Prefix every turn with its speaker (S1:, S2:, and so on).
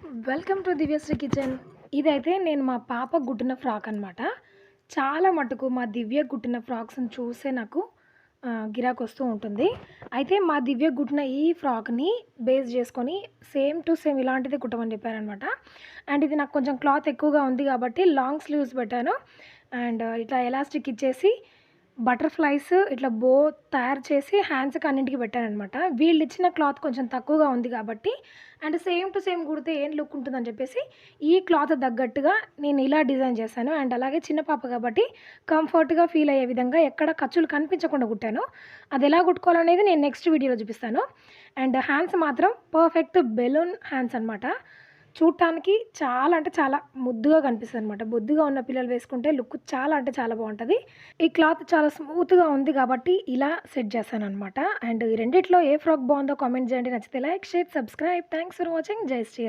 S1: Welcome to Divyasri kitchen. ఇదైతే నేను మా పాప కుట్టిన ఫ్రాక్ అనమాట. చాలా మటుకు మా దివ్య కుట్టిన ఫ్రాక్స్‌ని చూసే నాకు గిరాకొస్తూ ఉంటుంది. అయితే మా దివ్య కుట్టిన ఈ ఫ్రాక్‌ని బేస్ చేసుకొని సేమ్ టు సేమ్ ఇలాంటిదే కుట్టమని చెప్పారనమాట. అండ్ ఇది నాకు కొంచెం క్లాత్ ఎక్కువగా ఉంది కాబట్టి లాంగ్ స్లీవ్స్ పెట్టాను. అండ్ ఇట్లా ఎలాస్టిక్ ఇచ్చేసి బటర్‌ఫ్లైస్ ఇట్లా బో తయారు చేసి హ్యాండ్స్‌కి అన్నింటికి పెట్టాననమాట. వీళ్ళిచ్చిన క్లాత్ కొంచెం తక్కువగా ఉంది కాబట్టి అండ్ సేమ్ టు సేమ్ కుడితే ఏం లుక్ ఉంటుందని చెప్పేసి ఈ క్లాత్ తగ్గట్టుగా నేను ఇలా డిజైన్ చేశాను. అండ్ అలాగే చిన్న పాప కాబట్టి కంఫర్ట్‌గా ఫీల్ అయ్యే విధంగా ఎక్కడ ఖర్చులు కనిపించకుండా కుట్టాను. అదెలా కుట్టుకోవాలనేది నేను నెక్స్ట్ వీడియోలో చూపిస్తాను. అండ్ హ్యాండ్స్ మాత్రం పర్ఫెక్ట్ బెలూన్ హ్యాండ్స్ అనమాట. చూడటానికి చాలా అంటే చాలా ముద్దుగా కనిపిస్తదనమాట. బొద్దుగా ఉన్న పిల్లలు వేసుకుంటే లుక్ చాలా అంటే చాలా బావుంటది. ఈ క్లాత్ చాలా స్మూత్‌గా ఉంది కాబట్టి ఇలా సెట్ చేశాననమాట. అండ్ ఈ రెండిట్లో ఏ ఫ్రాక్ బావుందో కామెంట్ చేయండి. నచ్చితే like, share, subscribe. Thanks for watching. జై శ్రీరామ్.